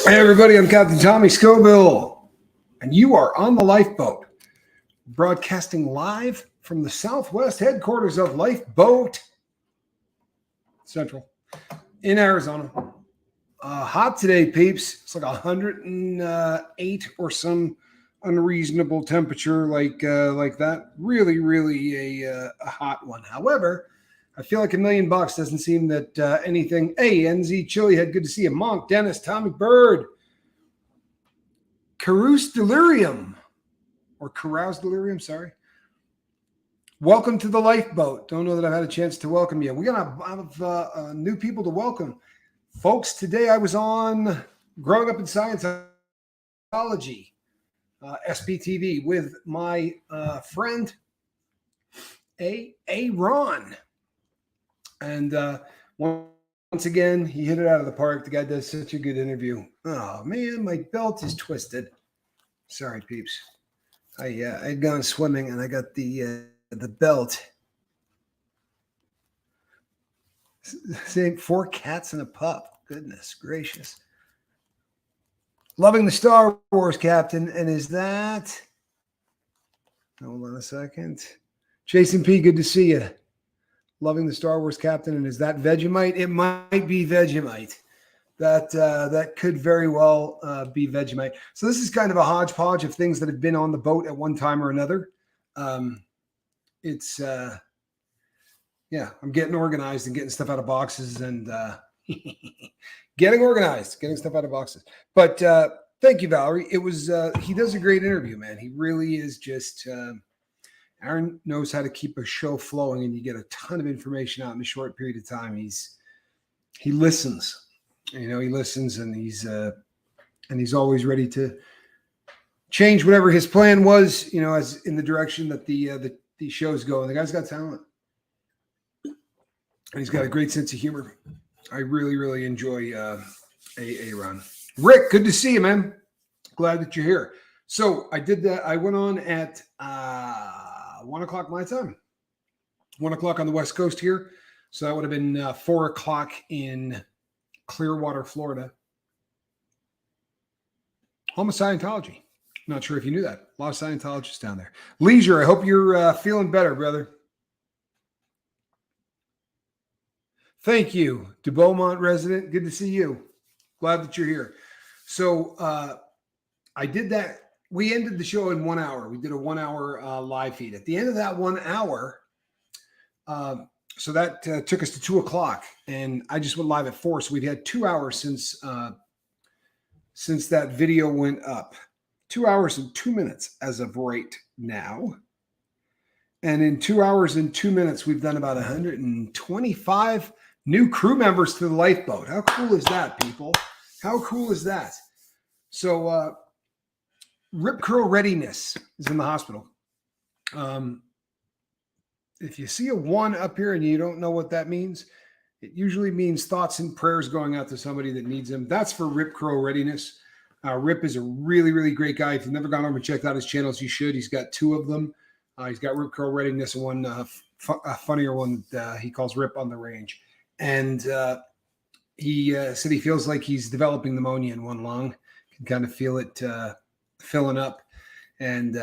Hey everybody, I'm Captain Tommy Scoville, and you are on the Lifeboat, broadcasting live from the Southwest headquarters of Lifeboat Central in Arizona. Hot today, peeps. It's like 108 or some unreasonable temperature like that. Really a hot one. However, I feel like $1 million doesn't seem that anything. Hey, NZ Chili Head, good to see you. Monk, Dennis, Tommy Bird, Carouse Delirium, or Carouse Delirium, sorry. Welcome to the Lifeboat. Don't know that I've had a chance to welcome you. We got a lot of new people to welcome. Folks, today I was on Growing Up in Scientology, SPTV, with my friend, Ron. And once again, he hit it out of the park. The guy does such a good interview. Oh, man, my belt is twisted. Sorry, peeps. I'd gone swimming, and I got the belt. Saying 4 cats and a pup. Goodness gracious. Loving the Star Wars, Captain. And is that... Hold on a second. Jason P., good to see you. Loving the Star Wars, Captain. And is that Vegemite? It might be Vegemite. That could very well be Vegemite. So this is kind of a hodgepodge of things that have been on the boat at one time or another. I'm getting organized and getting stuff out of boxes and getting organized, getting stuff out of boxes. But thank you, Valerie. It was he does a great interview, man. He really is just Aaron knows how to keep a show flowing, and you get a ton of information out in a short period of time. He listens. He listens, and he's always ready to change whatever his plan was, as in the direction that the shows go. And the guy's got talent, and he's got a great sense of humor. I really enjoy Ron. Rick, good to see you, man. Glad that you're here. So I did that. I went on at 1 o'clock my time, 1 o'clock on the West Coast here. So that would have been 4 o'clock in Clearwater, Florida. Home of Scientology. Not sure if you knew that. A lot of Scientologists down there. Leisure, I hope you're feeling better, brother. Thank you. De Beaumont resident, good to see you. Glad that you're here. So I did that. We ended the show in 1 hour. We did a 1 hour live feed. At the end of that 1 hour, so that took us to 2 o'clock, and I just went live at 4. So we've had 2 hours since that video went up. 2 hours and 2 minutes as of right now. And in 2 hours and 2 minutes, we've done about 125 new crew members to the Lifeboat. How cool is that, people? How cool is that? So Rip Curl Readiness is in the hospital. If you see a 1 up here and you don't know what that means, it usually means thoughts and prayers going out to somebody that needs them. That's for Rip Curl Readiness. Rip is a really great guy. If you've never gone over and checked out his channels, you should. He's got 2 of them. He's got Rip Curl Readiness and one a funnier one that he calls Rip on the Range. And he said he feels like he's developing pneumonia in one lung. Can kind of feel it filling up. And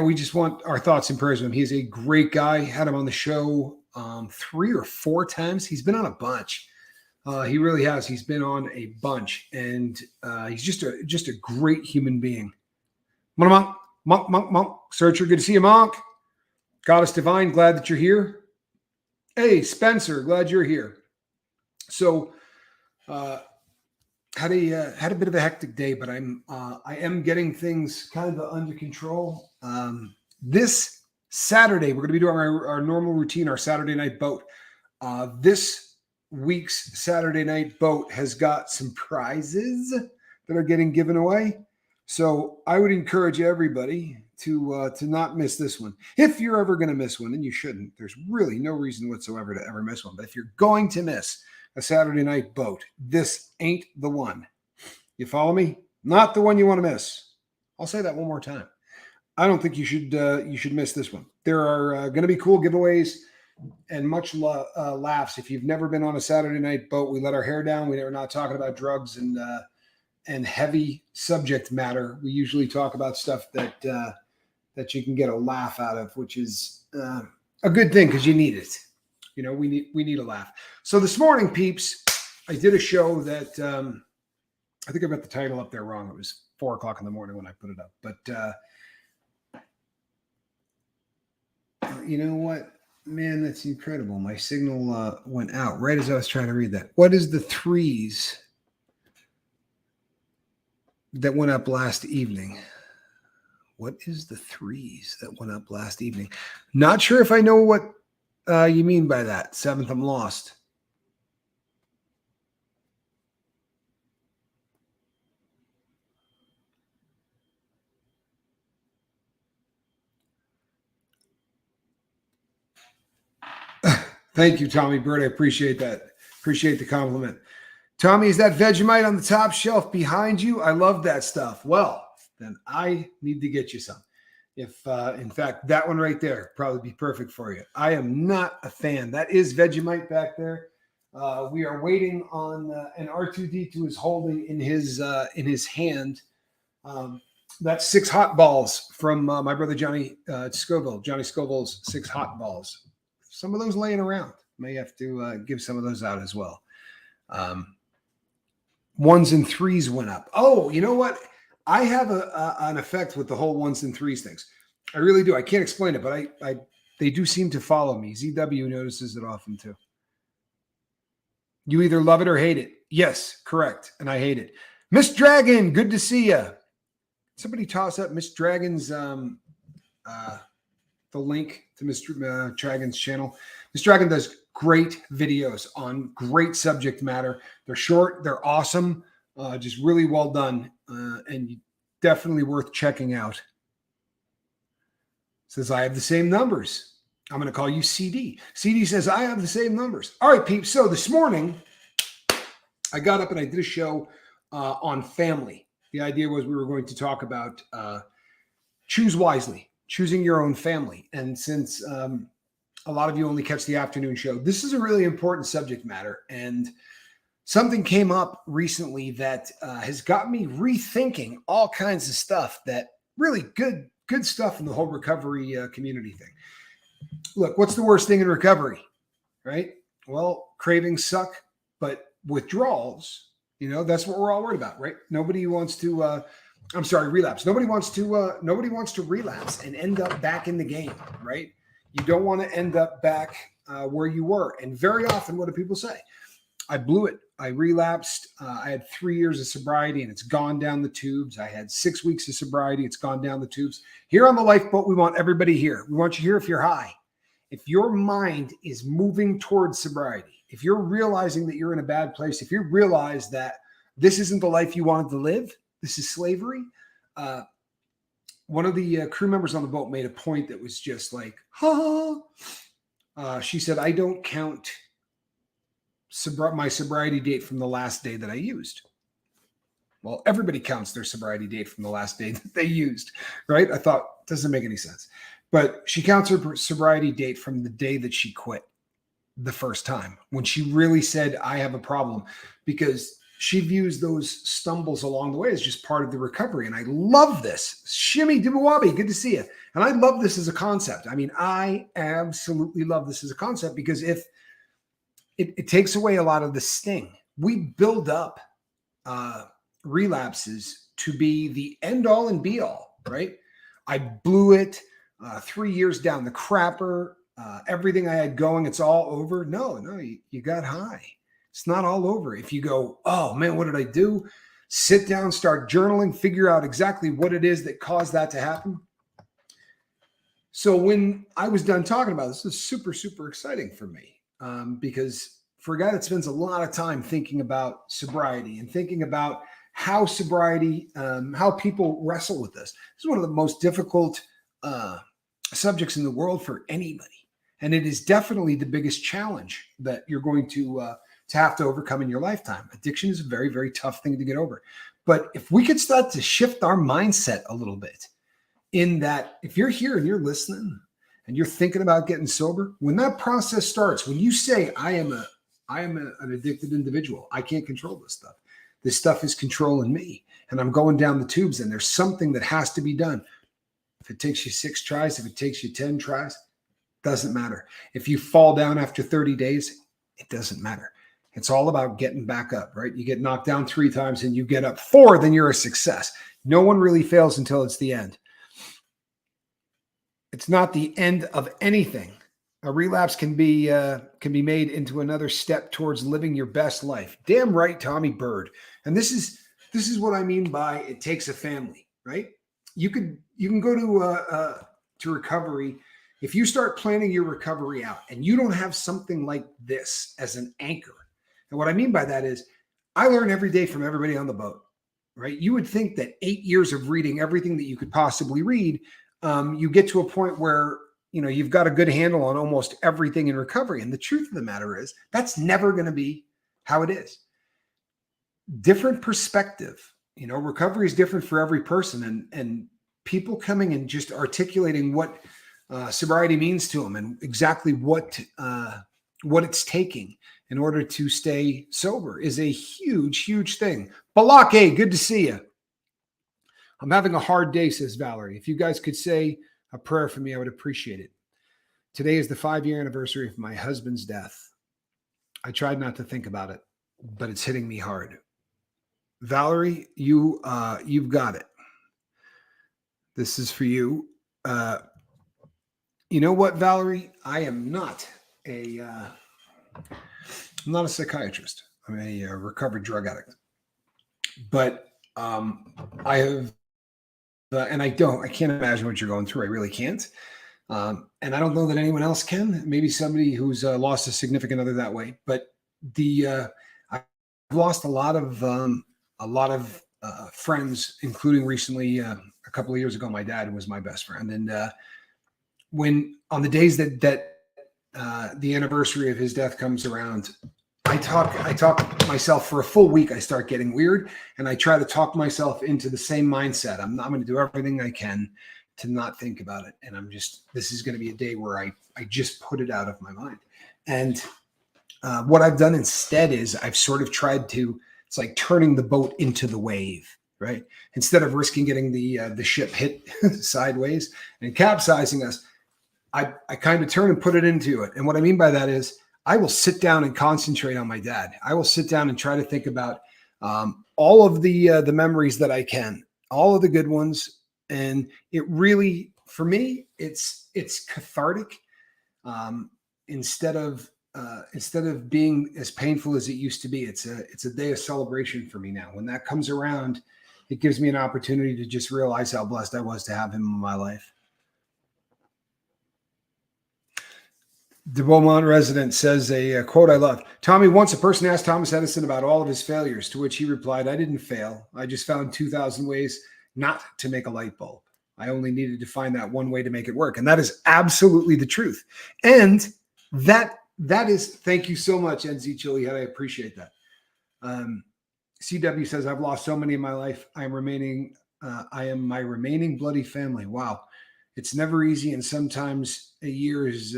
we just want our thoughts and prayers with him. He's a great guy. Had him on the show 3 or 4 times. He's been on a bunch. He really has. He's been on a bunch, and he's just a great human being. Monk, Searcher, good to see you, Monk. Goddess Divine, glad that you're here. Hey, Spencer, glad you're here. So, had a bit of a hectic day, but I am getting things kind of under control. This Saturday, we're going to be doing our normal routine, our Saturday night boat. This week's Saturday night boat has got some prizes that are getting given away. So I would encourage everybody to not miss this one. If you're ever going to miss one, and you shouldn't, there's really no reason whatsoever to ever miss one. But if you're going to miss a Saturday night boat, this ain't the one. You follow me? Not the one you want to miss. I'll say that one more time. I don't think you should miss this one. There are going to be cool giveaways and much laughs. If you've never been on a Saturday night boat, we let our hair down. We're not talking about drugs and and heavy subject matter. We usually talk about stuff that that you can get a laugh out of, which is a good thing because you need it. You know, we need a laugh. So this morning, peeps, I did a show that I think I got the title up there wrong. It was 4:00 in the morning when I put it up. But you know what? Man, that's incredible. My signal went out right as I was trying to read that. What is the threes that went up last evening? What is the threes that went up last evening? Not sure if I know what you mean by that. Seventh, I'm lost. Thank you, Tommy Bird. I appreciate that. Appreciate the compliment. Tommy, is that Vegemite on the top shelf behind you? I love that stuff. Well, then I need to get you some. If, in fact, that one right there probably be perfect for you. I am not a fan. That is Vegemite back there. We are waiting on an R2D2 is holding in his hand. That's 6 hot balls from my brother Johnny Scoville. Johnny Scoville's 6 hot balls. Some of those laying around. May have to give some of those out as well. 1s and 3s went up. Oh, you know what? I have an effect with the whole 1s and 3s things. I really do. I can't explain it, but they do seem to follow me. ZW notices it often too. You either love it or hate it. Yes, correct. And I hate it. Miss Dragon, good to see you. Somebody toss up Miss Dragon's the link to Mr. Dragon's channel. Miss Dragon does great videos on great subject matter. They're short, they're awesome, just really well done, and definitely worth checking out. Says, I have the same numbers. I'm going to call you CD. CD says, I have the same numbers. All right, peeps. So this morning, I got up and I did a show on family. The idea was we were going to talk about choose wisely, choosing your own family. And since a lot of you only catch the afternoon show, this is a really important subject matter. And something came up recently that has got me rethinking all kinds of stuff that really good stuff in the whole recovery community thing. Look, what's the worst thing in recovery, right? Well, cravings suck, but withdrawals, you know, that's what we're all worried about, right? Nobody wants to, relapse. Nobody wants to relapse and end up back in the game, right? You don't want to end up back where you were. And very often, what do people say? I blew it. I relapsed. I had 3 years of sobriety and it's gone down the tubes. I had 6 weeks of sobriety. It's gone down the tubes. Here on the Lifeboat, we want everybody here. We want you here if you're high. If your mind is moving towards sobriety, if you're realizing that you're in a bad place, if you realize that this isn't the life you wanted to live, this is slavery. One of the crew members on the boat made a point that was just like, she said, I don't count my sobriety date from the last day that I used. Well, everybody counts their sobriety date from the last day that they used, right? I thought, doesn't make any sense. But she counts her sobriety date from the day that she quit the first time, when she really said, I have a problem, because she views those stumbles along the way as just part of the recovery. And I love this. Shimmy Dibuwabi, good to see you. And I love this as a concept. I mean, I absolutely love this as a concept because if it takes away a lot of the sting. We build up relapses to be the end all and be all, right? I blew it 3 years down the crapper. Everything I had going, it's all over. No, you got high. It's not all over. If you go, oh man, what did I do? Sit down, start journaling, figure out exactly what it is that caused that to happen. So when I was done talking about this, is super, super exciting for me. Because for a guy that spends a lot of time thinking about sobriety and thinking about how sobriety, how people wrestle with this is one of the most difficult subjects in the world for anybody. And it is definitely the biggest challenge that you're going to have to overcome in your lifetime. Addiction is a very, very tough thing to get over. But if we could start to shift our mindset a little bit in that, if you're here and you're listening, and you're thinking about getting sober, when that process starts, when you say, I am an addicted individual, I can't control this stuff. This stuff is controlling me, and I'm going down the tubes, and there's something that has to be done. If it takes you 6 tries, if it takes you 10 tries, doesn't matter. If you fall down after 30 days, it doesn't matter. It's all about getting back up, right? You get knocked down 3 times and you get up 4, then you're a success. No one really fails until it's the end. It's not the end of anything. A relapse can be made into another step towards living your best life. Damn right, Tommy Bird. And this is what I mean by it takes a family, right? You can go to recovery. If you start planning your recovery out and you don't have something like this as an anchor. And what I mean by that is I learn every day from everybody on the boat, right? You would think that 8 years of reading everything that you could possibly read, you get to a point where, you've got a good handle on almost everything in recovery. And the truth of the matter is that's never going to be how it is. Different perspective, recovery is different for every person, and people coming and just articulating what sobriety means to them and exactly what it's taking in order to stay sober is a huge, huge thing. Balake, good to see you. I'm having a hard day, says Valerie. If you guys could say a prayer for me, I would appreciate it. Today is the 5-year anniversary of my husband's death. I tried not to think about it, but it's hitting me hard. Valerie, you've got it. This is for you. You know what, Valerie? I am not I'm not a psychiatrist. I'm a recovered drug addict. But I have, and I can't imagine what you're going through. I really can't. And I don't know that anyone else can. Maybe somebody who's lost a significant other that way. But I've lost a lot of friends, including recently a couple of years ago. My dad was my best friend, and when on the days that the anniversary of his death comes around, I talk myself for a full week. I start getting weird, and I try to talk myself into the same mindset. I'm going to do everything I can to not think about it. And this is going to be a day where I just put it out of my mind. And what I've done instead is I've sort of tried to, it's like turning the boat into the wave, right? Instead of risking getting the ship hit sideways and capsizing us, I kind of turn and put it into it. And what I mean by that is I will sit down and concentrate on my dad. I will sit down and try to think about all of the memories that I can, all of the good ones. And it really, for me, it's cathartic. Instead of being as painful as it used to be, it's a day of celebration for me now. When that comes around, it gives me an opportunity to just realize how blessed I was to have him in my life. The Beaumont resident says a quote I love. Tommy, once a person asked Thomas Edison about all of his failures, to which he replied, I didn't fail. I just found 2,000 ways not to make a light bulb. I only needed to find that one way to make it work. And that is absolutely the truth. And that is, thank you so much, NZ Chili. I appreciate that. CW says, I've lost so many in my life. I am my remaining bloody family. Wow. It's never easy. And sometimes a year is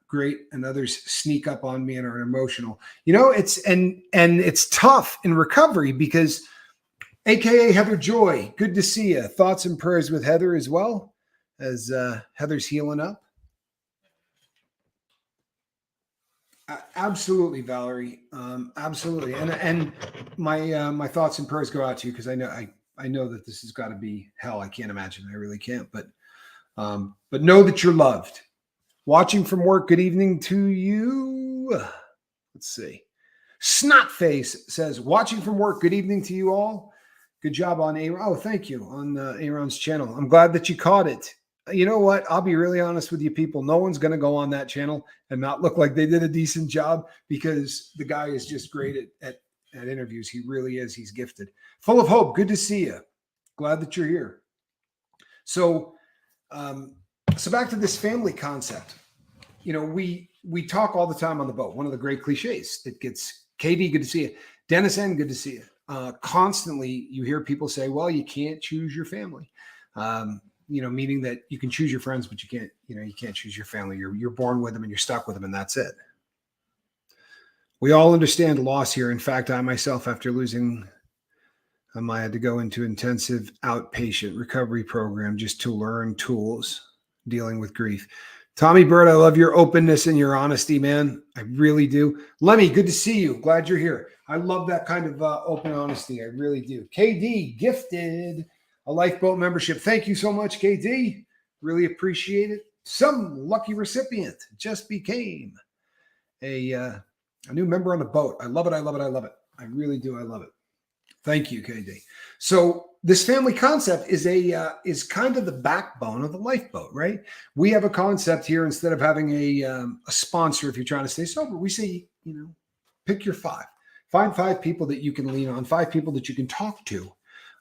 great and others sneak up on me and are emotional. It's tough in recovery because AKA Heather Joy, good to see you. Thoughts and prayers with Heather as well as Heather's healing up. Absolutely, Valerie. Absolutely. And my thoughts and prayers go out to you because I know that this has got to be hell. I can't imagine. I really can't. But know that you're loved. Watching from work, good evening to you. Let's see. Snotface says, watching from work, good evening to you all. Good job on Aaron. Oh, thank you on Aaron's channel. I'm glad that you caught it. You know what? I'll be really honest with you people. No one's going to go on that channel and not look like they did a decent job because the guy is just great at interviews. He really is. He's gifted. Full of hope. Good to see you. Glad that you're here. So back to this family concept. We talk all the time on the boat. One of the great cliches that gets KD, good to see you. Dennis N, good to see you. Constantly you hear people say, well, you can't choose your family. Meaning that you can choose your friends, but you can't choose your family. You're born with them and you're stuck with them, and that's it. We all understand loss here. In fact, I myself, after losing I had to go into intensive outpatient recovery program just to learn tools dealing with grief. Tommy Bird, I love your openness and your honesty, man. I really do. Lemmy, good to see you. Glad you're here. I love that kind of open honesty. I really do. KD, gifted a lifeboat membership. Thank you so much, KD. Really appreciate it. Some lucky recipient just became a new member on the boat. I love it. I love it. I love it. I really do. I love it. Thank you, KD. So this family concept is kind of the backbone of the lifeboat, right? We have a concept here. Instead of having a sponsor, if you're trying to stay sober, we say, pick your five. Find 5 people that you can lean on, 5 people that you can talk to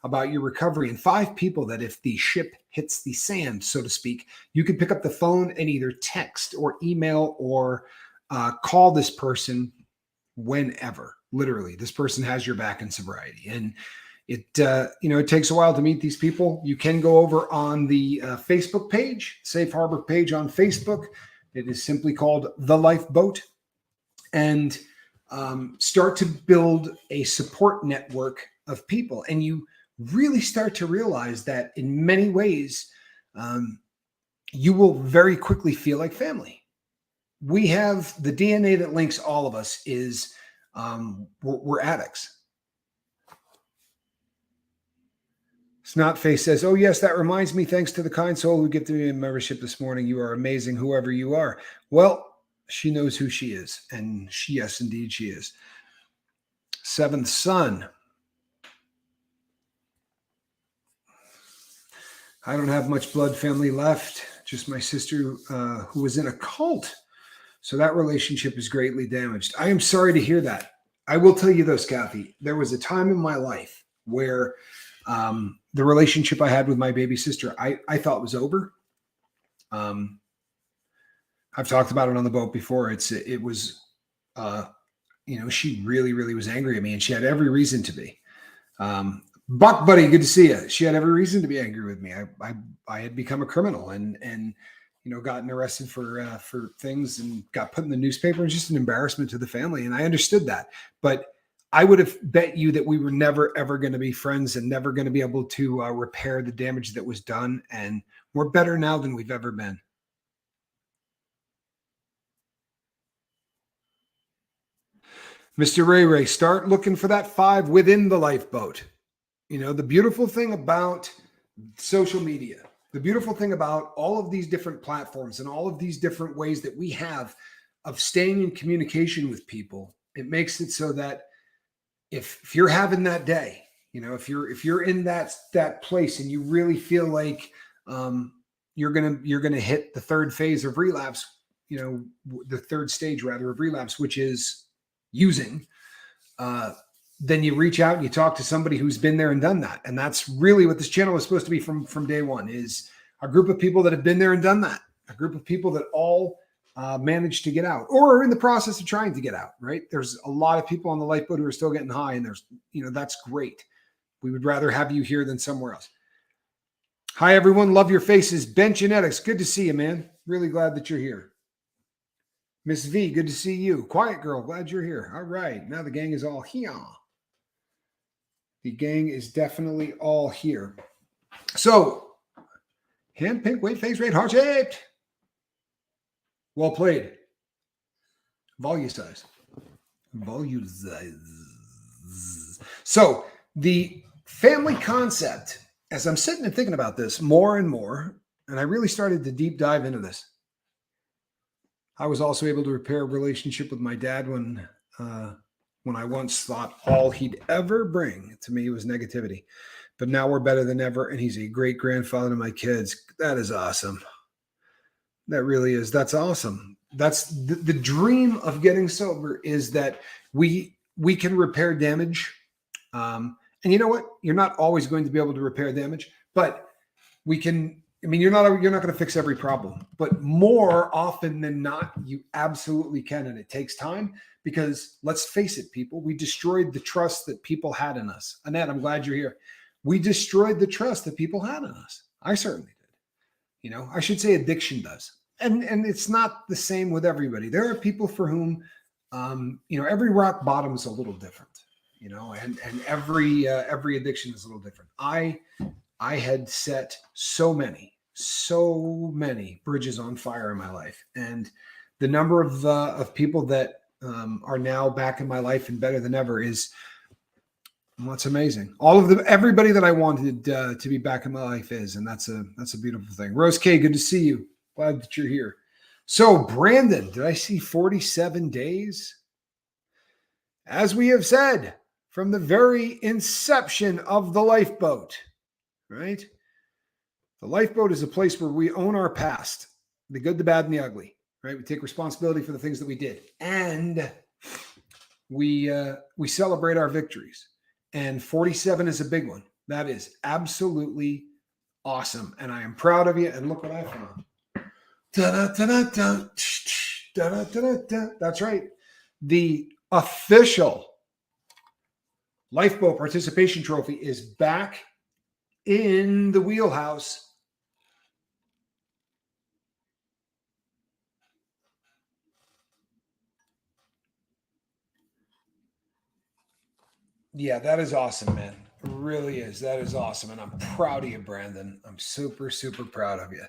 about your recovery, and 5 people that if the ship hits the sand, so to speak, you can pick up the phone and either text or email or call this person whenever. Literally, this person has your back in sobriety. And it takes a while to meet these people. You can go over on the Facebook page, Safe Harbor page on Facebook. It is simply called The Lifeboat, and start to build a support network of people. And you really start to realize that in many ways, you will very quickly feel like family. We have the DNA that links all of us is we're addicts. Snotface says, oh, yes, that reminds me. Thanks to the kind soul who gifted me a membership this morning. You are amazing, whoever you are. Well, she knows who she is. And yes, indeed, she is. Seventh son. I don't have much blood family left. Just my sister who was in a cult. So that relationship is greatly damaged. I am sorry to hear that. I will tell you this, Kathy. There was a time in my life where the relationship I had with my baby sister, I thought was over. I've talked about it on the boat before. She really, really was angry at me, and she had every reason to be. Buck buddy, good to see you. She had every reason to be angry with me. I had become a criminal and gotten arrested for things and got put in the newspaper. It was just an embarrassment to the family. And I understood that, but I would have bet you that we were never, ever going to be friends and never going to be able to repair the damage that was done. And we're better now than we've ever been. Mr. Ray, start looking for that 5 within the lifeboat. The beautiful thing about social media, the beautiful thing about all of these different platforms and all of these different ways that we have of staying in communication with people, it makes it so that if you're having that day, if you're in that place and you really feel like you're gonna hit the third phase of relapse, the third stage rather of relapse, which is using, then you reach out and you talk to somebody who's been there and done that. And that's really what this channel is supposed to be from day one, is a group of people that have been there and done that, a group of people that all managed to get out or are in the process of trying to get out, right? There's a lot of people on the lifeboat who are still getting high, and there's, that's great. We would rather have you here than somewhere else. Hi, everyone. Love your faces. Ben Genetics, good to see you, man. Really glad that you're here. Miss V, good to see you. Quiet Girl, glad you're here. All right. Now the gang is all here. The gang is definitely all here. So, hand, pink, weight, face, rate, heart-shaped. Well played. Volume size. Volume size. So, the family concept, as I'm sitting and thinking about this more and more, and I really started to deep dive into this, I was also able to repair a relationship with my dad when I once thought all he'd ever bring to me was negativity. But now we're better than ever, and he's a great grandfather to my kids. That is awesome. That really is. That's awesome. That's the dream of getting sober, is that we can repair damage. And you know what? You're not always going to be able to repair damage, but we can. I mean, you're not going to fix every problem, but more often than not, you absolutely can. And it takes time, because let's face it, people, we destroyed the trust that people had in us. Annette, I'm glad you're here. We destroyed the trust that people had in us. I certainly did. I should say addiction does. And it's not the same with everybody. There are people for whom, every rock bottom is a little different. and every addiction is a little different. I had set so many bridges on fire in my life, and the number of people that are now back in my life and better than ever is, well, it's amazing. Everybody that I wanted to be back in my life is, and that's a beautiful thing. Rose K, good to see you. Glad that you're here. So, Brandon, did I see 47 days? As we have said from the very inception of the lifeboat, right? The lifeboat is a place where we own our past, the good, the bad, and the ugly, right? We take responsibility for the things that we did, and we celebrate our victories. And 47 is a big one. That is absolutely awesome, and I am proud of you. And look what I found. Da-da-da-da-da. Da-da-da-da-da. That's right. The official Lifeboat Participation Trophy is back in the wheelhouse. Yeah, that is awesome, man. It really is. That is awesome. And I'm proud of you, Brandon. I'm super, super proud of you.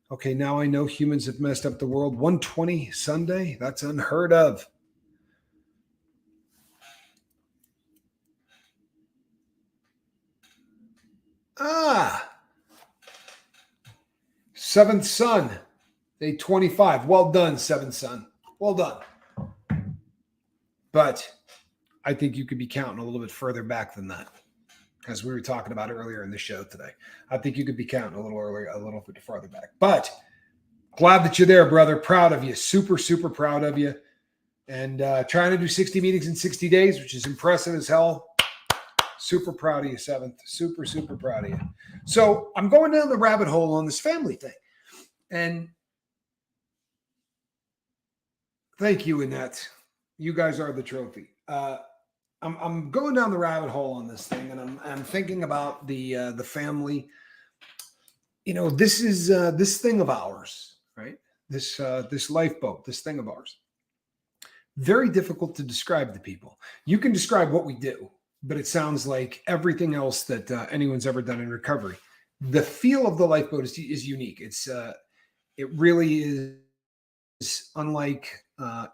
Okay, now I know humans have messed up the world. 120 Sunday? That's unheard of. Seventh Son, day 25. Well done, Seventh Son. Well done. But I think you could be counting a little bit further back than that, as we were talking about earlier in the show today. I think you could be counting a little bit farther back. But glad that you're there, brother. Proud of you. Super, super proud of you. And trying to do 60 meetings in 60 days, which is impressive as hell. Super proud of you, Seventh. Super, super proud of you. So I'm going down the rabbit hole on this family thing. And thank you, Annette. You guys are the trophy. I'm going down the rabbit hole on this thing, and I'm thinking about the family. This is this thing of ours, right? This lifeboat, this thing of ours. Very difficult to describe to people. You can describe what we do, but it sounds like everything else that anyone's ever done in recovery. The feel of the lifeboat is unique. It really is unlike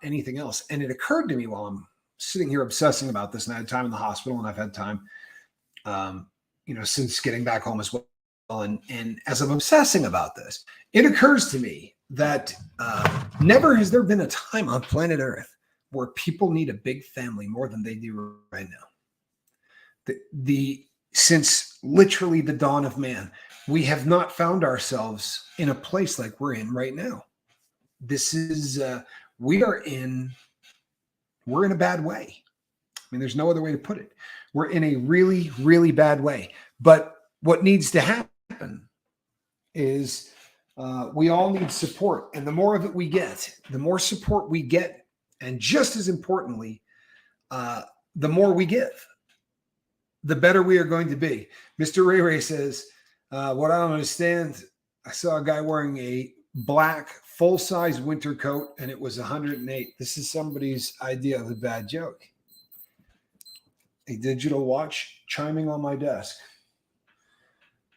anything else. And it occurred to me while I'm sitting here obsessing about this, and I had time in the hospital, and I've had time, since getting back home as well. And as I'm obsessing about this, it occurs to me that never has there been a time on planet Earth where people need a big family more than they do right now. Since literally the dawn of man, we have not found ourselves in a place like we're in right now. This is we're in a bad way. I mean, there's no other way to put it. We're in a really, really bad way. But what needs to happen is we all need support. And the more of it we get, the more support we get. And just as importantly, the more we give, the better we are going to be. Mr. Ray says, what I don't understand, I saw a guy wearing a black full-size winter coat, and it was 108. This is somebody's idea of a bad joke. A digital watch chiming on my desk.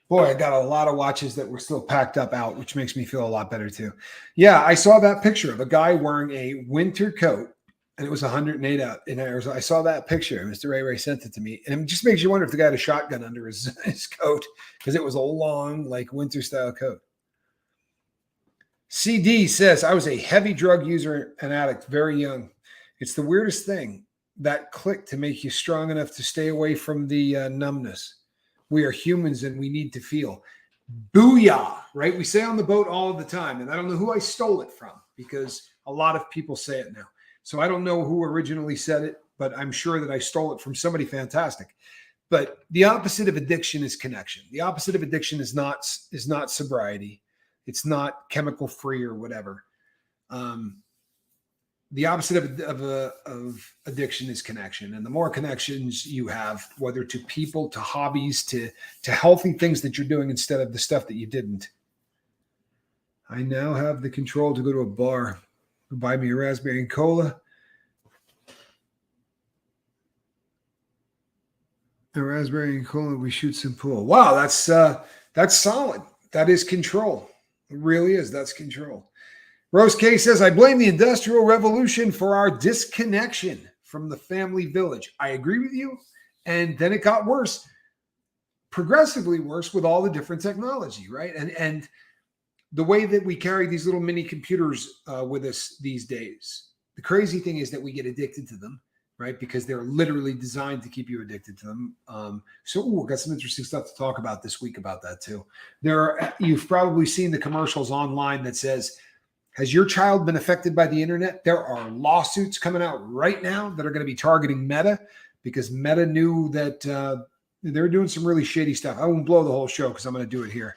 Boy, I got a lot of watches that were still packed up out, which makes me feel a lot better too. Yeah, I saw that picture of a guy wearing a winter coat, and it was 108 out in Arizona. I saw that picture. Mr. Ray sent it to me, and it just makes you wonder if the guy had a shotgun under his coat, because it was a long, like, winter-style coat. CD says, I was a heavy drug user and addict very young. It's the weirdest thing, that click to make you strong enough to stay away from the numbness. We are humans and we need to feel. Booyah, right? We say on the boat all of the time, and I don't know who I stole it from, because a lot of people say it now. So I don't know who originally said it, but I'm sure that I stole it from somebody fantastic. But the opposite of addiction is connection. The opposite of addiction is not sobriety. It's not chemical free or whatever. The opposite of addiction is connection. And the more connections you have, whether to people, to hobbies, to healthy things that you're doing instead of the stuff that you didn't. I now have the control to go to a bar, buy me a raspberry and cola. A raspberry and cola, we shoot some pool. Wow, that's solid. That is control. It really is. That's control. Rose K says, I blame the Industrial Revolution for our disconnection from the family village. I agree with you. And then it got worse, progressively worse with all the different technology, right? And the way that we carry these little mini computers with us these days. The crazy thing is that we get addicted to them, right? Because they're literally designed to keep you addicted to them. We've got some interesting stuff to talk about this week about that too. You've probably seen the commercials online that says, has your child been affected by the internet? There are lawsuits coming out right now that are going to be targeting Meta because Meta knew that they're doing some really shady stuff. I won't blow the whole show because I'm going to do it here.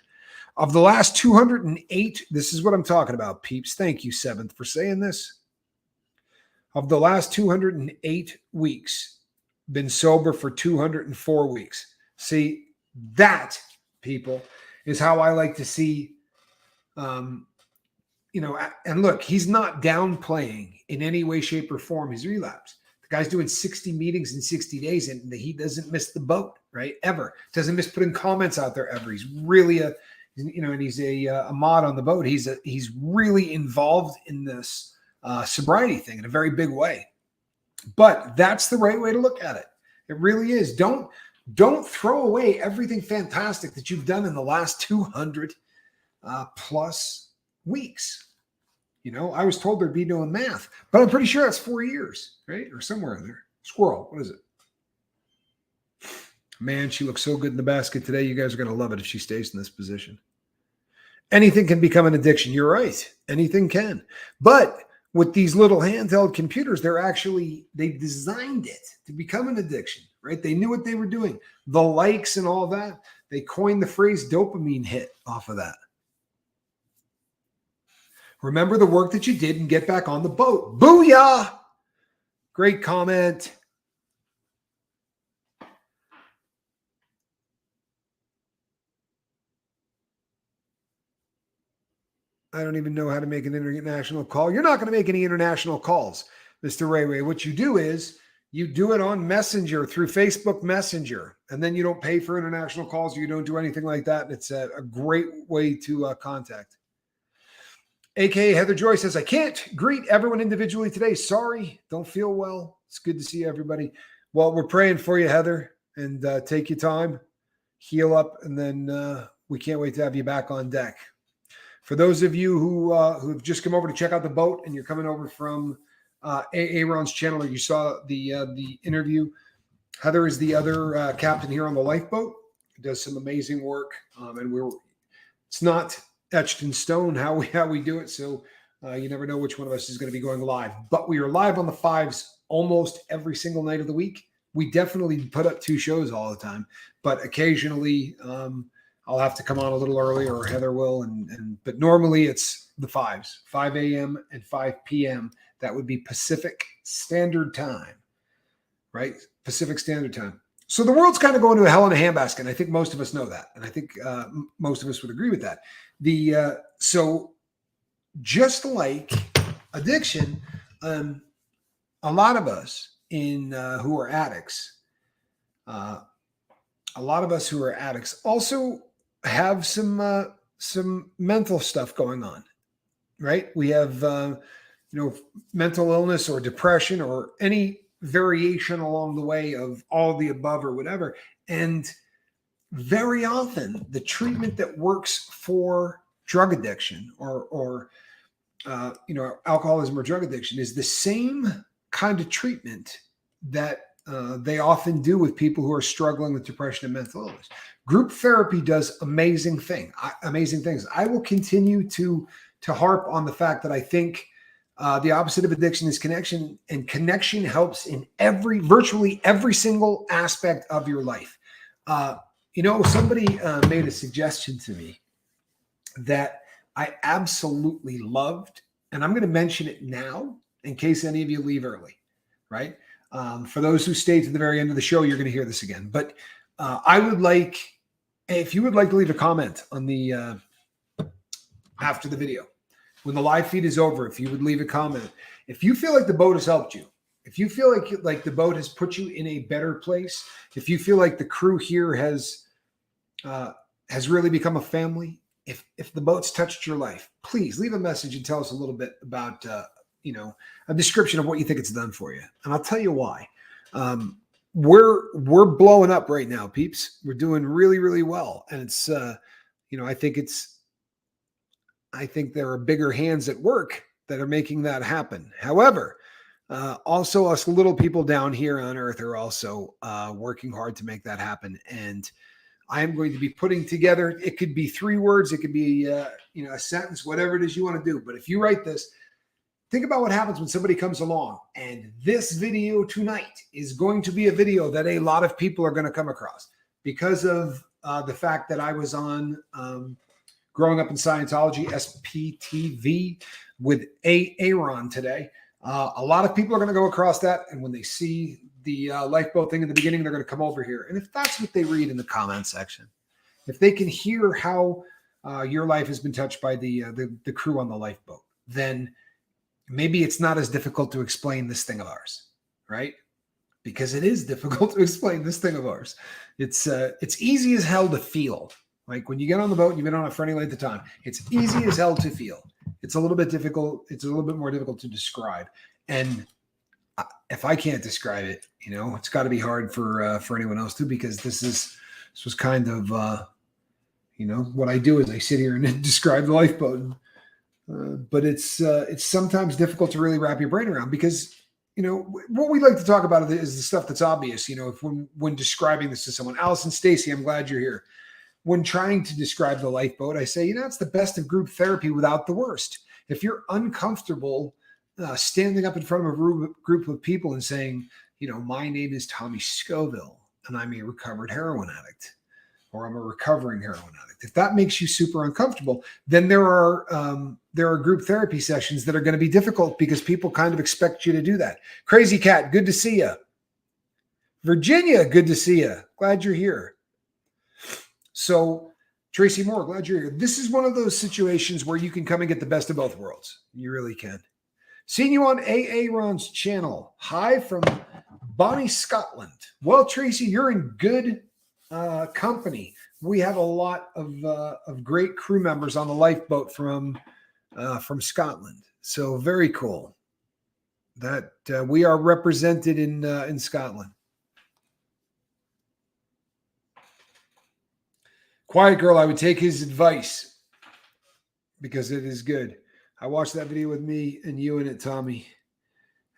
Of the last 208, this is what I'm talking about, peeps. Thank you, Seventh, for saying this. Of the last 208 weeks, been sober for 204 weeks. See, that, people, is how I like to see, and look, he's not downplaying in any way, shape, or form his relapse. The guy's doing 60 meetings in 60 days, and he doesn't miss the boat, right? Ever. Doesn't miss putting comments out there ever. He's really and he's a mod on the boat. He's really involved in this sobriety thing in a very big way. But that's the right way to look at it. It really is. Don't throw away everything fantastic that you've done in the last 200 plus weeks. I was told there'd be doing math, but I'm pretty sure that's 4 years, right? Or somewhere in there. Squirrel, what is it? Man, she looks so good in the basket today. You guys are going to love it if she stays in this position. Anything can become an addiction. You're right. Anything can. But with these little handheld computers, they designed it to become an addiction, right? They knew what they were doing. The likes and all that, they coined the phrase dopamine hit off of that. Remember the work that you did and get back on the boat. Booyah! Great comment. I don't even know how to make an international call. You're not going to make any international calls, Mr. Ray. What you do is you do it on Messenger through Facebook Messenger, and then you don't pay for international calls. You don't do anything like that. It's a great way to contact. AKA Heather Joy says, I can't greet everyone individually today. Sorry, don't feel well. It's good to see everybody. Well, we're praying for you, Heather, and take your time, heal up, and then we can't wait to have you back on deck. For those of you who've just come over to check out the boat and you're coming over from Aaron's channel, or you saw the interview, Heather is the other captain here on the lifeboat. Does some amazing work, and it's not etched in stone how we do it. So you never know which one of us is going to be going live. But we are live on the 5s almost every single night of the week. We definitely put up 2 shows all the time, but occasionally I'll have to come on a little earlier, or Heather will. But normally it's the 5s, 5 a.m. and 5 p.m. That would be Pacific Standard Time, right? Pacific Standard Time. So the world's kind of going to a hell in a handbasket. And I think most of us know that. And I think most of us would agree with that. So just like addiction, a lot of us who are addicts, also have some mental stuff going on, right? We have mental illness or depression or any variation along the way of all the above or whatever. And very often the treatment that works for drug addiction or alcoholism or drug addiction is the same kind of treatment that they often do with people who are struggling with depression and mental illness. Group therapy does amazing things. I will continue to harp on the fact that I think the opposite of addiction is connection, and connection helps in virtually every single aspect of your life. Somebody made a suggestion to me that I absolutely loved, and I'm going to mention it now in case any of you leave early, right? For those who stay to the very end of the show, you're going to hear this again. But I would like, if you would like to leave a comment on the after the video, when the live feed is over, if you would leave a comment, if you feel like the boat has helped you, if you feel like the boat has put you in a better place, if you feel like the crew here has really become a family, if the boat's touched your life, please leave a message and tell us a little bit about a description of what you think it's done for you. And I'll tell you why. We're blowing up right now, peeps. We're doing really, really well. And it's I think there are bigger hands at work that are making that happen. However, also us little people down here on earth are also working hard to make that happen. And I am going to be putting together, it could be 3 words, it could be a sentence, whatever it is you want to do. But if you write this, think about what happens when somebody comes along. And this video tonight is going to be a video that a lot of people are going to come across because of the fact that I was on Growing Up in Scientology, SPTV, with Aaron today. A lot of people are going to go across that. And when they see the lifeboat thing in the beginning, they're going to come over here. And if that's what they read in the comment section, if they can hear how your life has been touched by the crew on the lifeboat, then maybe it's not as difficult to explain this thing of ours, right? Because it is difficult to explain this thing of ours. It's easy as hell to feel. Like when you get on the boat and you've been on it for any length of time, it's easy as hell to feel. It's a little bit difficult. It's a little bit more difficult to describe. And if I can't describe it, it's got to be hard for anyone else too, because this was kind of, what I do is I sit here and describe the lifeboat. But it's sometimes difficult to really wrap your brain around because, what we like to talk about is the stuff that's obvious, if when describing this to someone. Allison Stacy, I'm glad you're here. When trying to describe the lifeboat, I say, it's the best of group therapy without the worst. If you're uncomfortable standing up in front of a group of people and saying, my name is Tommy Scoville and I'm a recovered heroin addict, or I'm a recovering heroin addict. If that makes you super uncomfortable, then there are group therapy sessions that are going to be difficult because people kind of expect you to do that. Crazy Cat, good to see you. Virginia, good to see you. Glad you're here. So Tracy Moore, glad you're here. This is one of those situations where you can come and get the best of both worlds. You really can. Seeing you on AA Ron's channel. Hi from Bonnie, Scotland. Well, Tracy, you're in good company. We have a lot of great crew members on the lifeboat from Scotland. So very cool that we are represented in Scotland. Quiet Girl, I would take his advice because it is good. I watched that video with me and you in it, Tommy.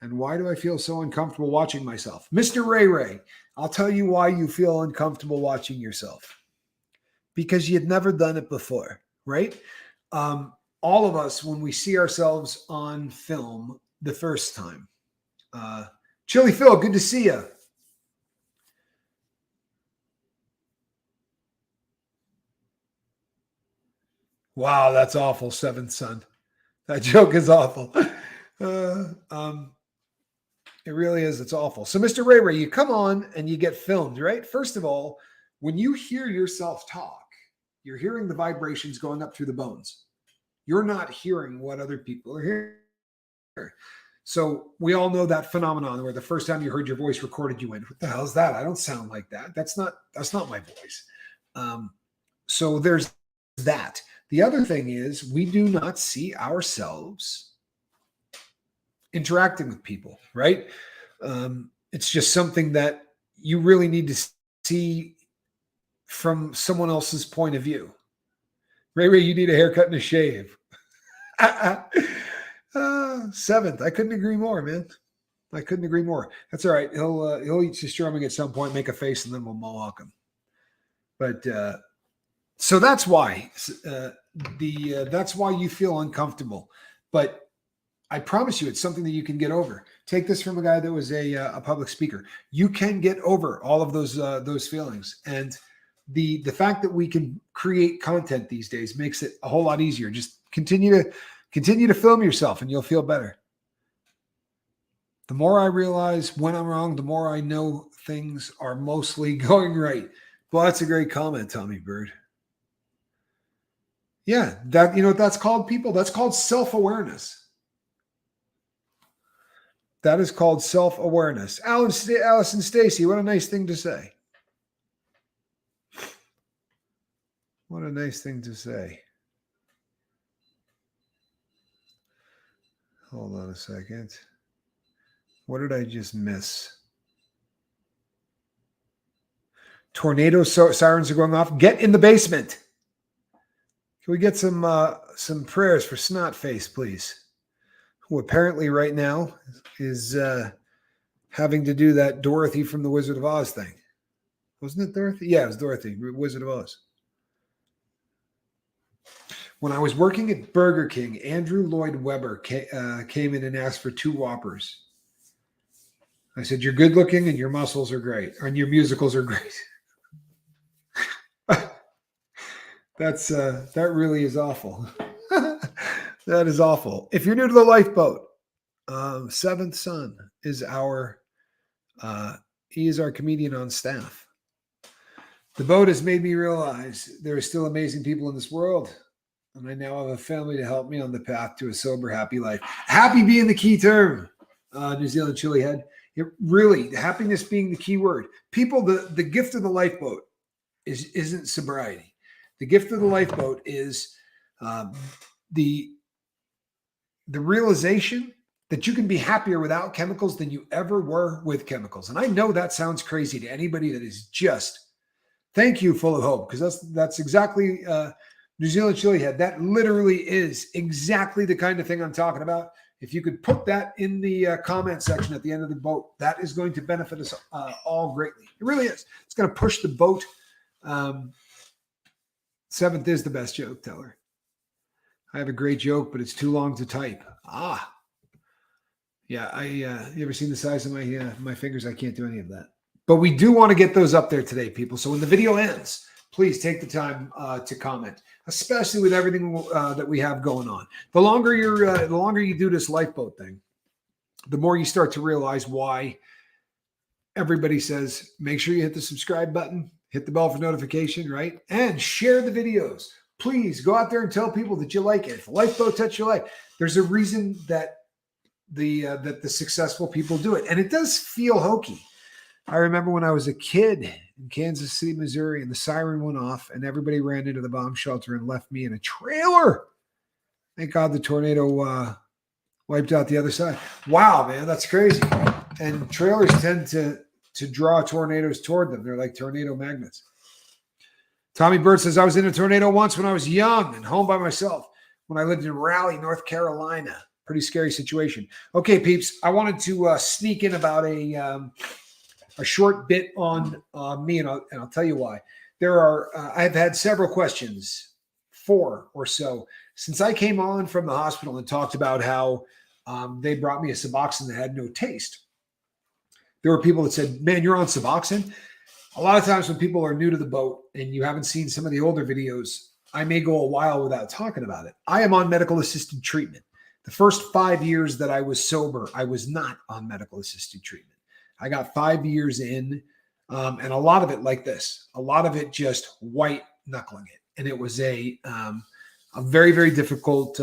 And why do I feel so uncomfortable watching myself? Mr. Ray Ray, I'll tell you why you feel uncomfortable watching yourself. Because you'd never done it before, right? All of us, when we see ourselves on film the first time. Chili Phil, good to see you. Wow, that's awful, seventh son. That joke is awful. It really is. It's awful. So, Mr. Ray Ray, you come on and you get filmed, right? First of all, when you hear yourself talk, you're hearing the vibrations going up through the bones. You're not hearing what other people are hearing. So we all know that phenomenon where the first time you heard your voice recorded, you went, "What the hell is that? I don't sound like that. That's not my voice." So there's that. The other thing is we do not see ourselves interacting with people, right? It's just something that you really need to see from someone else's point of view. Ray Ray, you need a haircut and a shave. Seventh, I couldn't agree more, man. I couldn't agree more. That's all right. He'll eat his strumming at some point, make a face, and then we'll mohawk him. But so that's why that's why you feel uncomfortable. But I promise you, it's something that you can get over. Take this from a guy that was a public speaker. You can get over all of those feelings, and the fact that we can create content these days makes it a whole lot easier. Just continue to film yourself, and you'll feel better. The more I realize when I'm wrong, the more I know things are mostly going right. Well, that's a great comment, Tommy Bird. Yeah, that's called, people. That's called self-awareness. That is called self-awareness. Allison Stacy, what a nice thing to say. What a nice thing to say. Hold on a second. What did I just miss? Tornado sirens are going off. Get in the basement. Can we get some prayers for Snotface, please? Who apparently right now is having to do that Dorothy from the Wizard of Oz thing. Wasn't it Dorothy? Yeah, it was Dorothy, Wizard of Oz. When I was working at Burger King, Andrew Lloyd Webber came in and asked for 2 Whoppers. I said, "You're good looking and your muscles are great, and your musicals are great." That really is awful. That is awful. If you're new to the lifeboat, Seventh Son is he is our comedian on staff. The boat has made me realize there are still amazing people in this world, and I now have a family to help me on the path to a sober, happy life. Happy being the key term, New Zealand Chili Head. It really, happiness being the key word. People, the gift of the lifeboat isn't sobriety. The gift of the lifeboat is the realization that you can be happier without chemicals than you ever were with chemicals. And I know that sounds crazy to anybody that is just, thank you, full of hope, because that's exactly New Zealand Chili Head. That literally is exactly the kind of thing I'm talking about. If you could put that in the comment section at the end of the boat, that is going to benefit us all greatly. It really is. It's going to push the boat. Seventh is the best joke teller. I have a great joke, but it's too long to type. Yeah. You ever seen the size of my fingers? I can't do any of that. But we do want to get those up there today, people. So when the video ends, please take the time to comment, especially with everything that we have going on. The longer you do this lifeboat thing, the more you start to realize why everybody says, make sure you hit the subscribe button, hit the bell for notification, right? And share the videos. Please go out there and tell people that you like it. If a lifeboat touched your life, there's a reason that the successful people do it. And it does feel hokey. I remember when I was a kid in Kansas City, Missouri, and the siren went off and everybody ran into the bomb shelter and left me in a trailer. Thank God the tornado wiped out the other side. Wow, man, that's crazy. And trailers tend to draw tornadoes toward them. They're like tornado magnets. Tommy Bird says, I was in a tornado once when I was young and home by myself when I lived in Raleigh, North Carolina. Pretty scary situation. Okay, peeps, I wanted to sneak in about a short bit on me, and I'll tell you why. I've had several questions, 4 or so, since I came on from the hospital and talked about how they brought me a Suboxone that had no taste. There were people that said, man, you're on Suboxone? A lot of times when people are new to the boat and you haven't seen some of the older videos, I may go a while without talking about it. I am on medical assisted treatment. The first 5 years that I was sober, I was not on medical assisted treatment. I got 5 years in, and a lot of it like this, a lot of it just white knuckling it. And it was a very, very difficult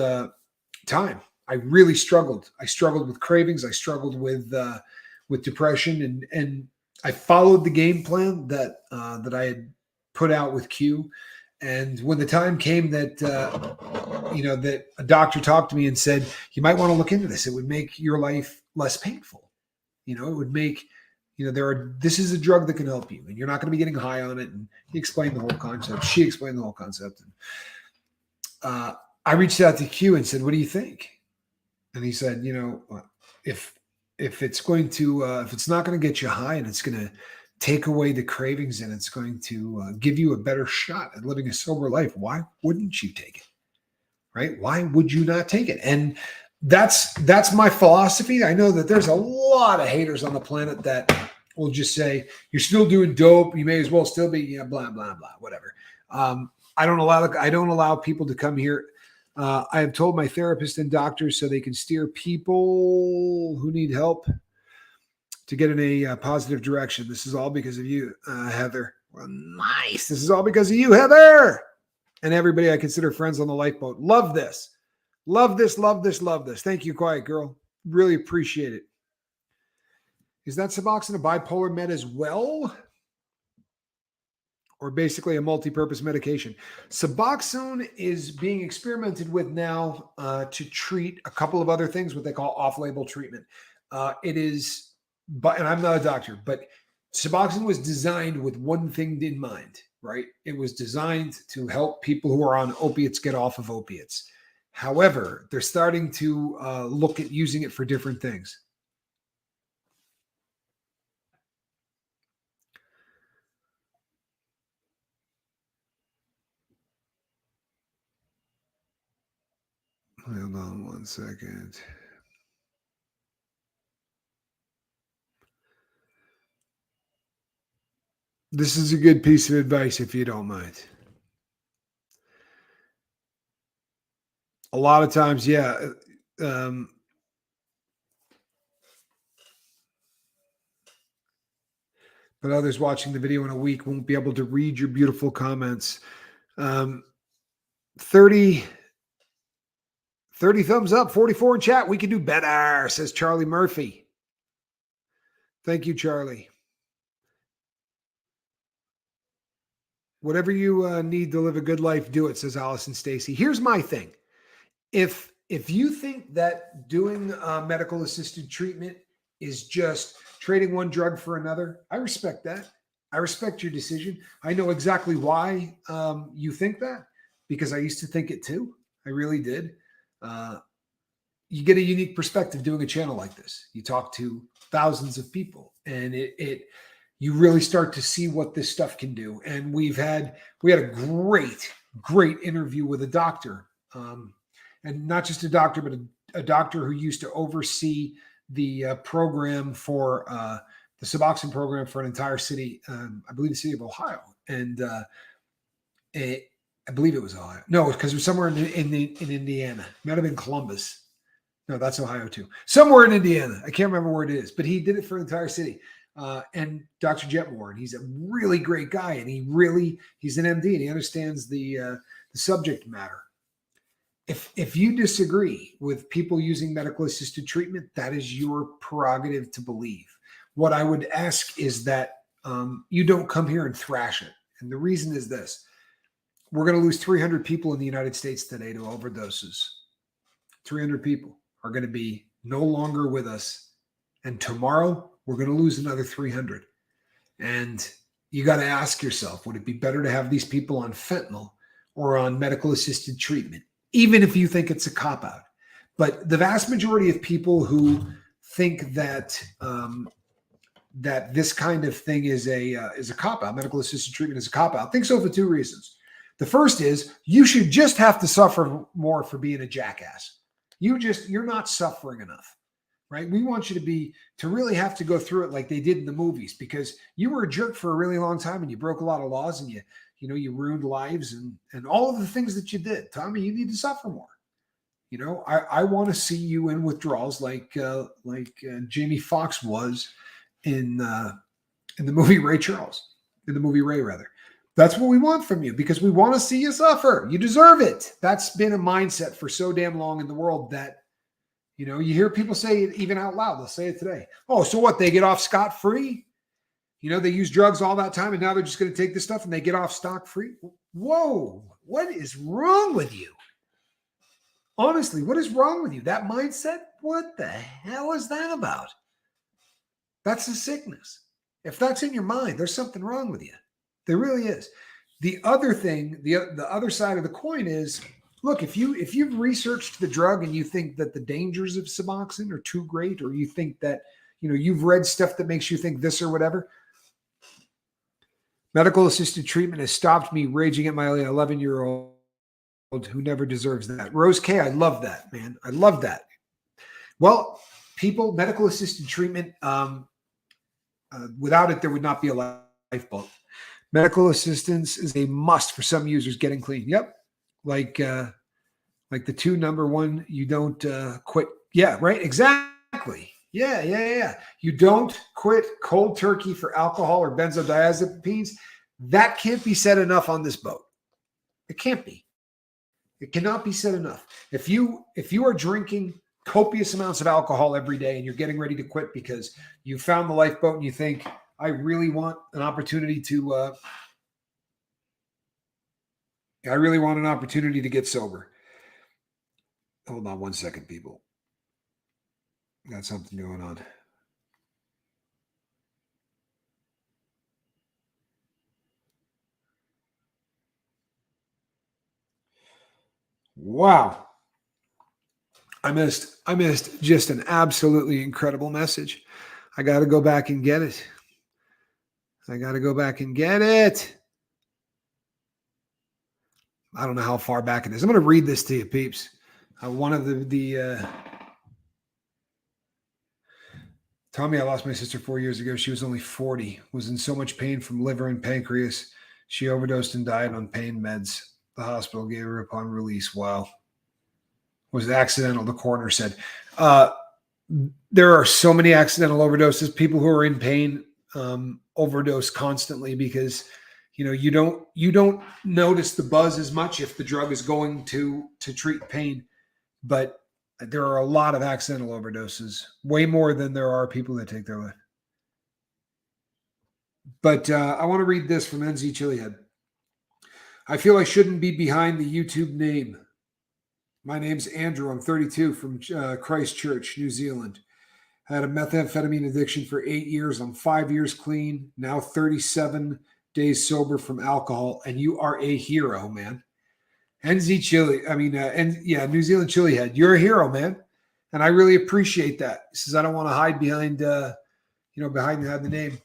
time. I really struggled. I struggled with cravings. I struggled with depression, and I followed the game plan that I had put out with Q. And when the time came that that a doctor talked to me and said, you might want to look into this. It would make your life less painful. It would make, this is a drug that can help you and you're not going to be getting high on it. And he explained the whole concept. She explained the whole concept. And I reached out to Q and said, what do you think? And he said, if it's not going to get you high and it's going to take away the cravings and it's going to give you a better shot at living a sober life, why wouldn't you take it? Right? Why would you not take it? And that's my philosophy. I know that there's a lot of haters on the planet that will just say, you're still doing dope. You may as well still be, blah, blah, blah, whatever. I don't allow people to come here. I have told my therapist and doctors so they can steer people who need help to get in a positive direction. This is all because of you, Heather. Well, nice. This is all because of you, Heather. And everybody I consider friends on the lifeboat. Love this. Love this, love this, love this. Thank you, Quiet Girl. Really appreciate it. Is that Suboxone a bipolar med as well? Or basically a multi-purpose medication? Suboxone is being experimented with now to treat a couple of other things, what they call off-label treatment. It is, and I'm not a doctor, but Suboxone was designed with one thing in mind, right? It was designed to help people who are on opiates get off of opiates. However, they're starting to look at using it for different things. Hold on one second. This is a good piece of advice, if you don't mind. A lot of times, yeah. But others watching the video in a week won't be able to read your beautiful comments. 30 thumbs up, 44 in chat. We can do better, says Charlie Murphy. Thank you, Charlie. Whatever you need to live a good life, do it, says Allison Stacy. Here's my thing. If you think that doing medical assisted treatment is just trading one drug for another, I respect that. I respect your decision. I know exactly why you think that, because I used to think it too. I really did. You get a unique perspective doing a channel like this. You talk to thousands of people, and you really start to see what this stuff can do. And we had a great interview with a doctor, and not just a doctor, but a doctor who used to oversee the program for the Suboxone program for an entire city. I believe the city of Ohio, and I believe it was Ohio. No, because it was somewhere in Indiana. It might have been Columbus. No, that's Ohio too. Somewhere in Indiana. I can't remember where it is, but he did it for an entire city. And Dr. Jetmore, and he's a really great guy, and he's an MD, and he understands the subject matter. If you disagree with people using medical assisted treatment, that is your prerogative to believe. What I would ask is that you don't come here and thrash it. And the reason is this: we're going to lose 300 people in the United States today to overdoses. 300 people are going to be no longer with us. And tomorrow we're going to lose another 300. And you got to ask yourself, would it be better to have these people on fentanyl or on medical assisted treatment? Even if you think it's a cop-out. But the vast majority of people who think that that this kind of thing is a cop-out, medical assisted treatment is a cop-out, think so for two reasons. The first is you should just have to suffer more for being a jackass. You're not suffering enough, right? We want you to really have to go through it like they did in the movies, because you were a jerk for a really long time and you broke a lot of laws and you ruined lives and all of the things that you did. Tommy, you need to suffer more. I want to see you in withdrawals like Jamie Foxx was in the movie Ray Charles, in the movie Ray rather. That's what we want from you, because we want to see you suffer. You deserve it. That's been a mindset for so damn long in the world that, you hear people say it even out loud. They'll say it today. Oh, so what? They get off scot-free? They use drugs all that time, and now they're just going to take this stuff and they get off scot-free? Whoa, what is wrong with you? Honestly, what is wrong with you? That mindset? What the hell is that about? That's a sickness. If that's in your mind, there's something wrong with you. There really is. The other thing, the other side of the coin is, look, if you've researched the drug and you think that the dangers of Suboxone are too great, or you think that, you've read stuff that makes you think this or whatever, medical assisted treatment has stopped me raging at my 11-year-old who never deserves that. Rose K, I love that, man. I love that. Well, people, medical assisted treatment, without it, there would not be a lifeboat. Medical assistance is a must for some users getting clean. Yep. Like the 2 number 1, you don't quit. Yeah, right. Exactly. Yeah. You don't quit cold turkey for alcohol or benzodiazepines. That can't be said enough on this boat. It can't be. It cannot be said enough. If you are drinking copious amounts of alcohol every day and you're getting ready to quit because you found the lifeboat and you think, I really want an opportunity to get sober. Hold on one second, people. Got something going on. Wow. I missed just an absolutely incredible message. I got to go back and get it. I don't know how far back it is. I'm going to read this to you, peeps. One of Tommy, I lost my sister 4 years ago. She was only 40, was in so much pain from liver and pancreas. She overdosed and died on pain meds. The hospital gave her upon release. Wow. Was accidental, the coroner said. There are so many accidental overdoses. People who are in pain overdose constantly because you don't notice the buzz as much if the drug is going to treat pain. But there are a lot of accidental overdoses, way more than there are people that take their life. But I want to read this from NZ Chilihead. I feel I shouldn't be behind the YouTube name. My name's Andrew. I'm 32 from Christchurch, New Zealand. I had a methamphetamine addiction for 8 years. I'm 5 years clean, now 37 days sober from alcohol, and you are a hero, man. NZ Chili, New Zealand Chili Head. You're a hero, man. And I really appreciate that. He says, I don't want to hide behind the name.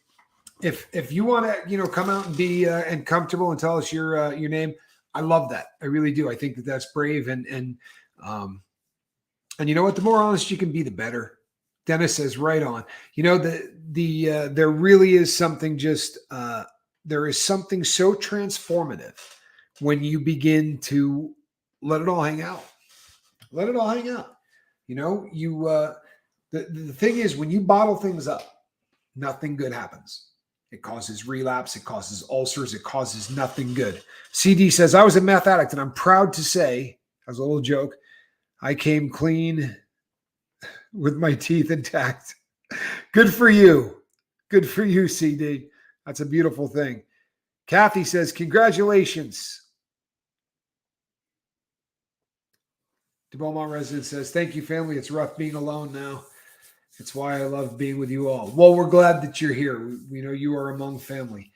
If you want to, come out and be and comfortable and tell us your name, I love that. I really do. I think that that's brave. And you know what? The more honest you can be, the better. Dennis says, right on. There really is something there is something so transformative when you begin to let it all hang out. Let it all hang out. The thing is, when you bottle things up, nothing good happens. It causes relapse. It causes ulcers. It causes nothing good. CD says, I was a meth addict, and I'm proud to say, as a little joke, I came clean with my teeth intact. Good for you. Good for you, CD. That's a beautiful thing. Kathy says, congratulations. The Beaumont resident says, thank you, family. It's rough being alone now. It's why I love being with you all. Well, we're glad that you're here. We know you are among family.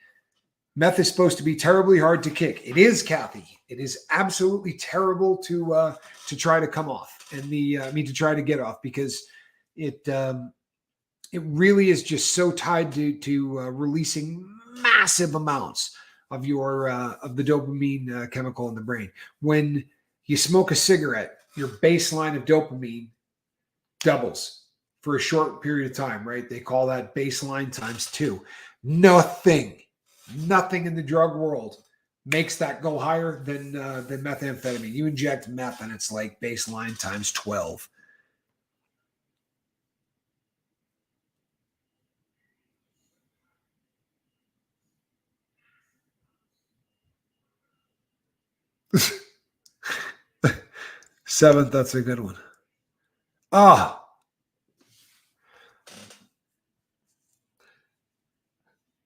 Meth is supposed to be terribly hard to kick. It is, Kathy. It is absolutely terrible to try to come off and to try to get off, because it really is just so tied to releasing massive amounts of the dopamine chemical in the brain. When you smoke a cigarette, your baseline of dopamine doubles for a short period of time, right? They call that baseline times 2. Nothing in the drug world makes that go higher than methamphetamine. You inject meth and it's like baseline times 12. Seventh, that's a good one.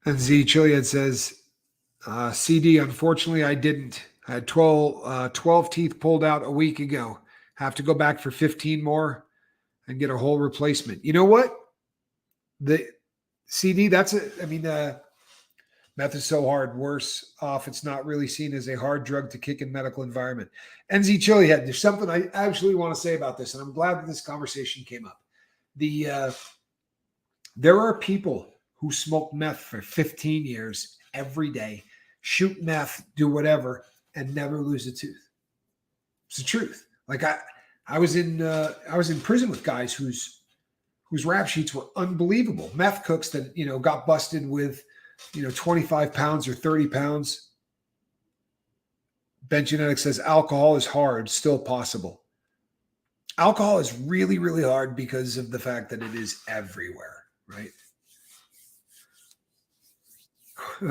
And Z Chiliad says, CD, unfortunately, I didn't. I had 12 teeth pulled out a week ago. Have to go back for 15 more and get a whole replacement. You know what? The CD, meth is so hard. Worse off, it's not really seen as a hard drug to kick in medical environment. NZ Chilihead, there's something I actually want to say about this, and I'm glad that this conversation came up. There are people who smoke meth for 15 years every day, shoot meth, do whatever, and never lose a tooth. It's the truth. Like I was in prison with guys whose rap sheets were unbelievable. Meth cooks that, got busted with, 25 pounds or 30 pounds. Ben Genetics says alcohol is hard, still possible. Alcohol is really, really hard because of the fact that it is everywhere, right?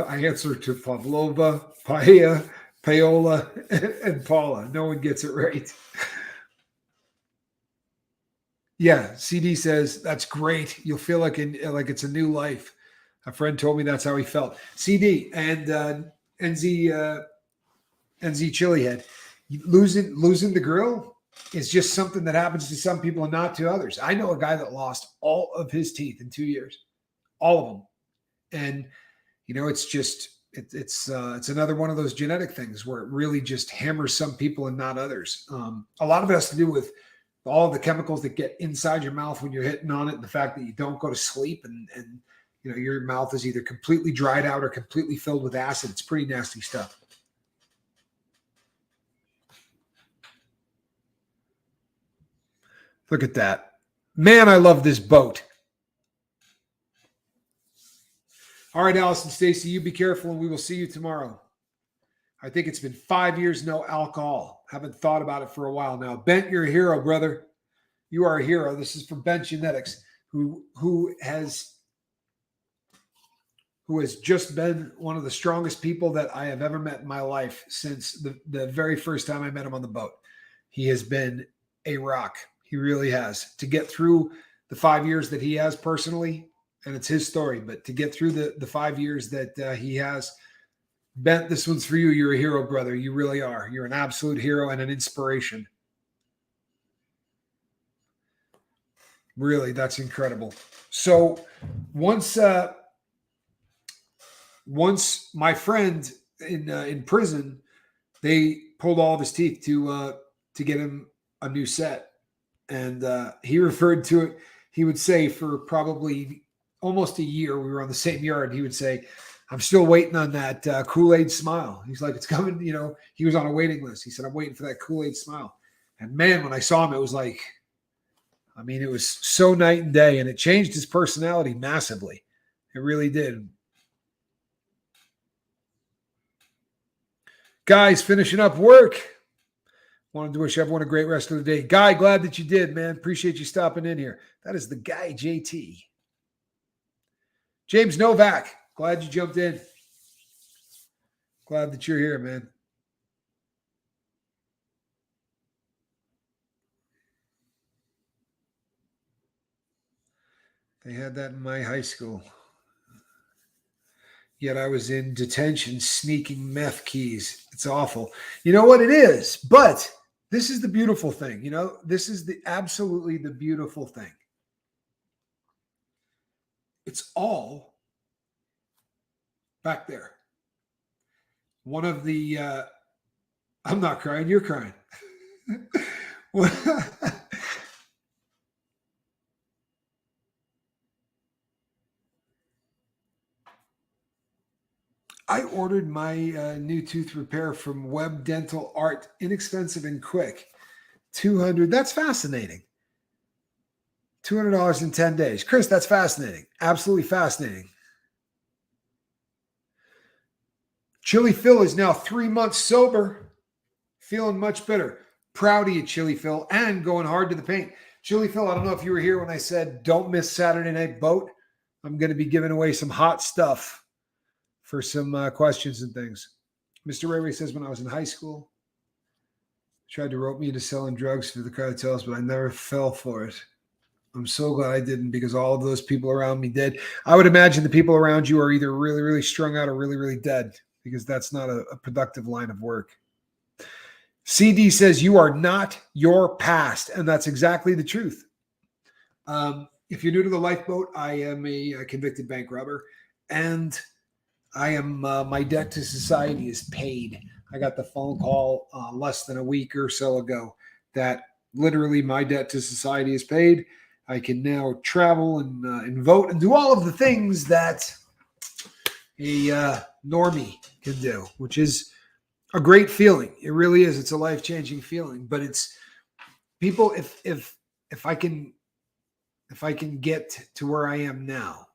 I answer to Pavlova, Paella, Paola, and Paula. No one gets it right. Yeah, CD says that's great. You'll feel like it's a new life. A friend told me that's how he felt. CD and NZ NZ Chilihead, losing the grill is just something that happens to some people and not to others. I know a guy that lost all of his teeth in 2 years, all of them, and it's just it's another one of those genetic things where it really just hammers some people and not others. A lot of it has to do with all the chemicals that get inside your mouth when you're hitting on it, and the fact that you don't go to sleep, and your mouth is either completely dried out or completely filled with acid. It's pretty nasty stuff. Look at that. Man, I love this boat. All right, Allison Stacy, you be careful, and we will see you tomorrow. I think it's been 5 years, no alcohol. Haven't thought about it for a while now. Bent, you're a hero, brother. You are a hero. This is from Bent Genetics, who has just been one of the strongest people that I have ever met in my life since the very first time I met him on the boat. He has been a rock. He really has. To get through the 5 years that he has personally, and it's his story, but to get through the 5 years that he has, Bent, this one's for you. You're a hero, brother. You really are. You're an absolute hero and an inspiration. Really, that's incredible. So once my friend in prison, they pulled all of his teeth to get him a new set, and he referred to it. He would say for probably almost a year, we were on the same yard. He would say, "I'm still waiting on that Kool-Aid smile." He's like, "It's coming." He was on a waiting list. He said, "I'm waiting for that Kool-Aid smile." And man, when I saw him, it was like, it was so night and day, and it changed his personality massively. It really did. Guys, finishing up work. Wanted to wish everyone a great rest of the day. Guy, glad that you did, man. Appreciate you stopping in here. That is the guy, JT. James Novak, glad you jumped in. Glad that you're here, man. They had that in my high school. Yet I was in detention sneaking meth keys. It's awful. You know what it is? But this is the beautiful thing. This is absolutely the beautiful thing. It's all back there. One of the, I'm not crying, you're crying. I ordered my new tooth repair from Web Dental Art, inexpensive and quick. $200. That's fascinating. $200 in 10 days. Chris, that's fascinating. Absolutely fascinating. Chili Phil is now 3 months sober. Feeling much better. Proud of you, Chili Phil, and going hard to the paint. Chili Phil, I don't know if you were here when I said don't miss Saturday Night Boat. I'm going to be giving away some hot stuff for some questions and things. Mr. Ray says, when I was in high school, tried to rope me into selling drugs for the cartels, but I never fell for it. I'm so glad I didn't, because all of those people around me did. I would imagine the people around you are either really, really strung out or really, really dead, because that's not a productive line of work. CD says, you are not your past. And that's exactly the truth. If you're new to the lifeboat, I am a convicted bank robber, and I am my debt to society is paid. I got the phone call less than a week or so ago that literally my debt to society is paid. I can now travel and vote and do all of the things that a normie can do, which is a great feeling. It really is. It's a life-changing feeling. But it's people. If I can get to where I am now.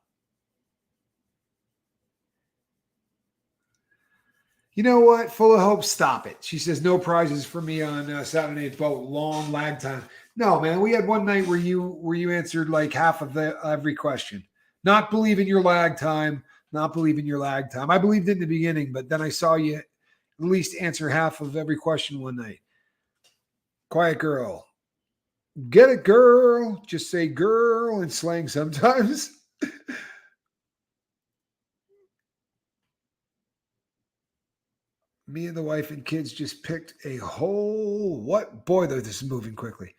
You know what? Full of hope. Stop it. She says no prizes for me on Saturday Night Boat. Long lag time. No, man. We had one night where you answered like half of every question. Not believing your lag time. Not believing your lag time. I believed it in the beginning, but then I saw you at least answer half of every question one night. Quiet girl. Get it, girl. Just say girl in slang sometimes. Me and the wife and kids just picked a whole what? Boy, though, this is moving quickly.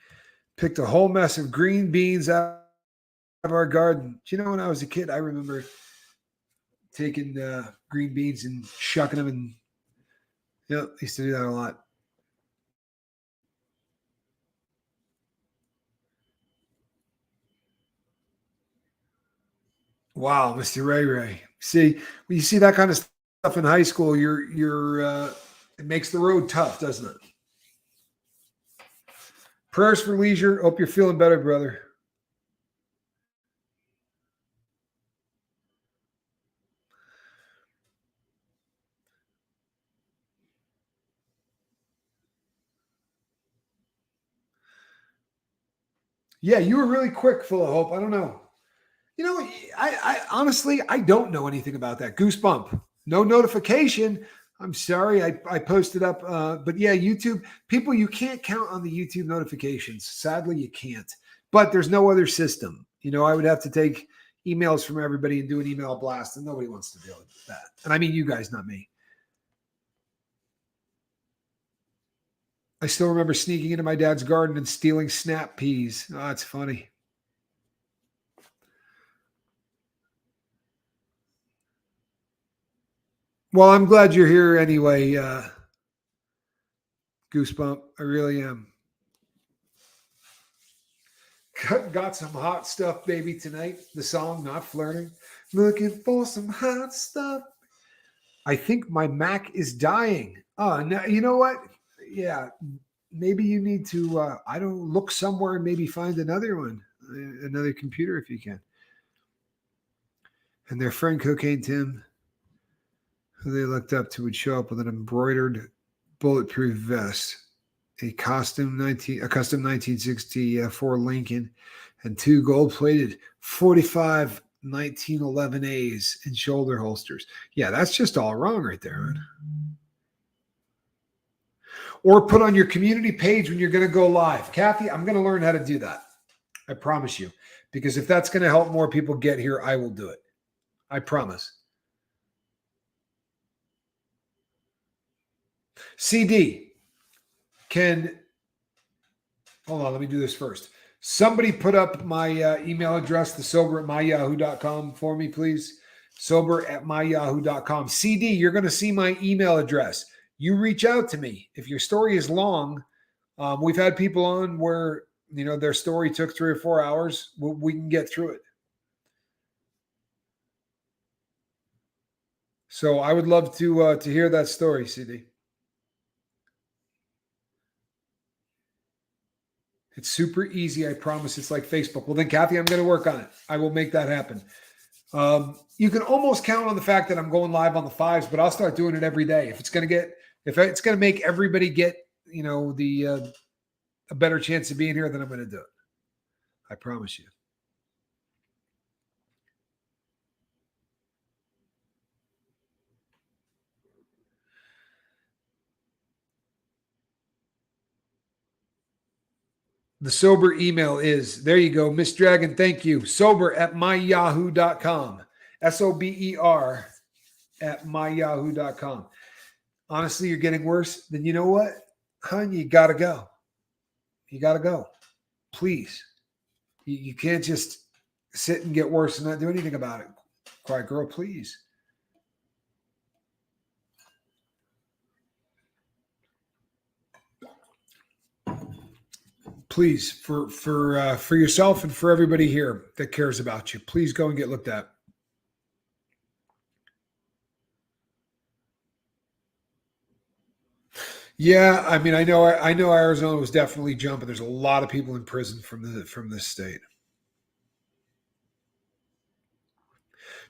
Picked a whole mess of green beans out of our garden. Do you know when I was a kid, I remember taking green beans and shucking them, and I used to do that a lot. Wow, Mr. Ray Ray. See, when you see that kind of stuff in high school, it makes the road tough, doesn't it? Prayers for leisure. Hope you're feeling better, brother. Yeah, you were really quick, full of hope. I don't know. I honestly I don't know anything about that. Goosebump. No notification. I'm sorry. I posted up, but yeah, YouTube people. You can't count on the YouTube notifications. Sadly, you can't. But there's no other system. I would have to take emails from everybody and do an email blast, and nobody wants to deal with that. And I mean, you guys, not me. I still remember sneaking into my dad's garden and stealing snap peas. Oh, it's funny. Well, I'm glad you're here anyway, Goosebump. I really am. Got some hot stuff, baby, tonight. The song, Not Flirting. Looking for some hot stuff. I think my Mac is dying. Oh, no, you know what? Yeah, maybe you need to, I don't look somewhere and maybe find another one, another computer if you can. And their friend Cocaine Tim, who they looked up to, would show up with an embroidered bulletproof vest, a custom 1964 Lincoln, and two gold-plated 45 1911 A's in shoulder holsters. Yeah, that's just all wrong right there, man. Or put on your community page when you're going to go live. Kathy, I'm going to learn how to do that. I promise you. Because if that's going to help more people get here, I will do it. I promise. CD, can hold on, let me do this first. Somebody put up my email address, the sober at myyahoo.com for me, please. Sober at myyahoo.com. CD, you're going to see my email address. You reach out to me. If your story is long, we've had people on where, their story took 3 or 4 hours. We can get through it. So I would love to hear that story, CD. It's super easy. I promise. It's like Facebook. Well, then, Kathy, I'm going to work on it. I will make that happen. You can almost count on the fact that I'm going live on the 5s, but I'll start doing it every day. If it's going to make everybody get, a better chance of being here, then I'm going to do it. I promise you. The sober email is, there you go, Miss Dragon, thank you. Sober at myyahoo.com. SOBER at myyahoo.com. Honestly, you're getting worse. Then you know what? Hon, you got to go. You got to go. Please. You can't just sit and get worse and not do anything about it. Quiet girl, please. Please, for yourself and for everybody here that cares about you, please go and get looked at. Yeah, I mean, I know Arizona was definitely jumping. There's a lot of people in prison from this state.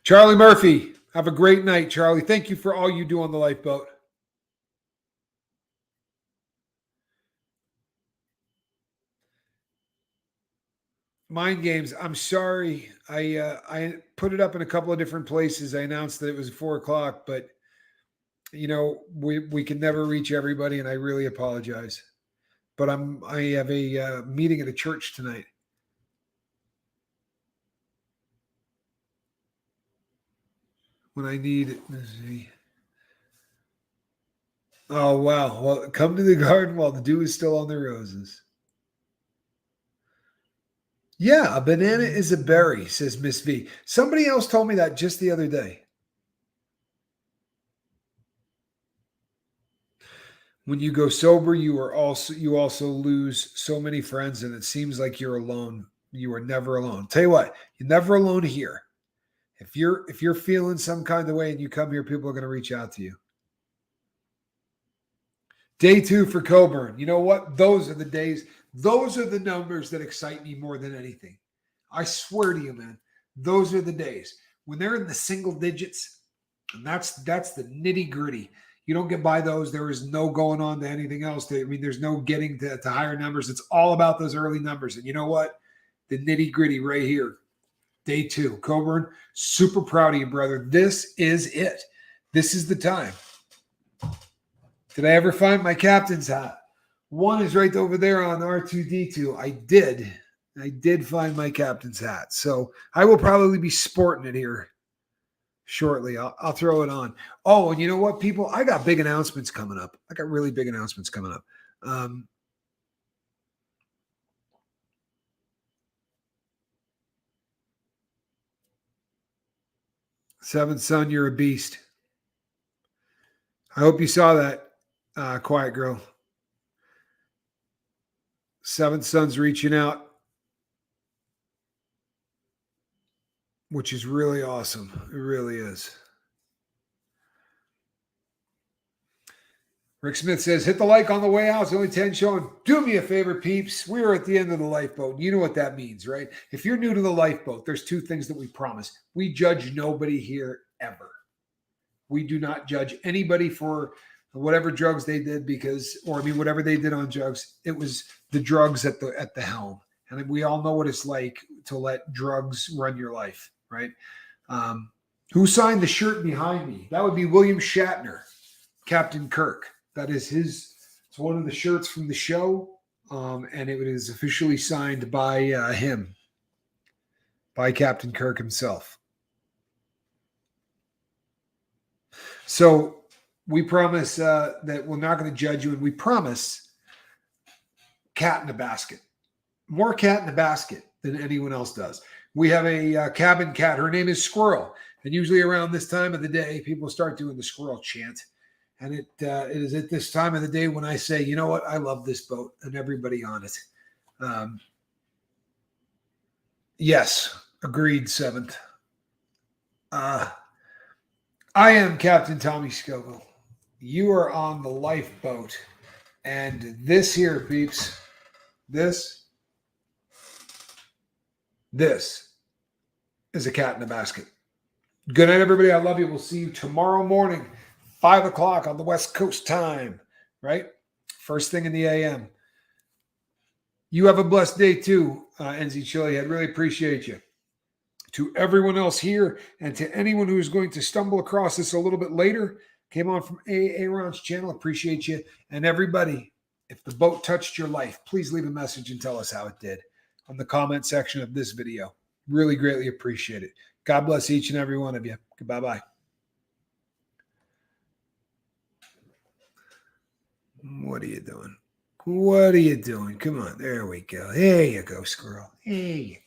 Charlie Murphy, have a great night, Charlie. Thank you for all you do on the lifeboat. Mind games. I'm sorry. I put it up in a couple of different places. I announced that it was 4 o'clock, but we can never reach everybody, and I really apologize. but I have a meeting at a church tonight. When I need, let's see. Oh wow! Well, come to the garden while the dew is still on the roses. Yeah, a banana is a berry, says Miss V. Somebody else told me that just the other day. When you go sober, you also lose so many friends, and it seems like you're alone. You are never alone. Tell you what, you're never alone here. If you're feeling some kind of way and you come here, people are going to reach out to you. Day 2 for Coburn. You know what? Those are the days. Those are the numbers that excite me more than anything. I swear to you, man. Those are the days when they're in the single digits, and that's the nitty gritty. You don't get by those. There is no going on to anything else. There's no getting to higher numbers. It's all about those early numbers. And you know what? The nitty gritty right here. Day 2, Coburn. Super proud of you, brother. This is it. This is the time. Did I ever find my captain's hat? One is right over there on R2D2. I did find my captain's hat. So I will probably be sporting it here shortly. I'll throw it on. Oh, and you know what, people? I got big announcements coming up. I got really big announcements coming up. Seventh Son, you're a beast. I hope you saw that, Quiet Girl. Seventh Son's reaching out, which is really awesome. It really is. Rick Smith says, hit the like on the way out. It's only 10 showing. Do me a favor, peeps. We're at the end of the lifeboat. You know what that means, right? If you're new to the lifeboat, there's 2 things that we promise. We judge nobody here ever. We do not judge anybody for whatever drugs they did whatever they did on drugs. It was the drugs at the helm. And we all know what it's like to let drugs run your life, right? Who signed the shirt behind me? That would be William Shatner, Captain Kirk. That is it's one of the shirts from the show. And it is officially signed by him, by Captain Kirk himself. So we promise that we're not going to judge you, and we promise cat in a basket. More cat in a basket than anyone else does. We have a cabin cat. Her name is Squirrel. And usually around this time of the day, people start doing the squirrel chant. And it is at this time of the day when I say, you know what? I love this boat and everybody on it. Yes, agreed, Seventh. I am Captain Tommy Scoville. You are on the lifeboat. And this here, peeps, this is a cat in a basket. Good night, everybody. I love you. We'll see you tomorrow morning, 5 o'clock on the West Coast time, right? First thing in the AM. You have a blessed day too, NZ Chili. I'd really appreciate you. To everyone else here and to anyone who's going to stumble across this a little bit later, came on from Aaron's channel, appreciate you. And everybody, if the boat touched your life, please leave a message and tell us how it did on the comment section of this video. Really greatly appreciate it. God bless each and every one of you. Bye-bye. What are you doing? What are you doing? Come on. There we go. There you go, squirrel. There you go.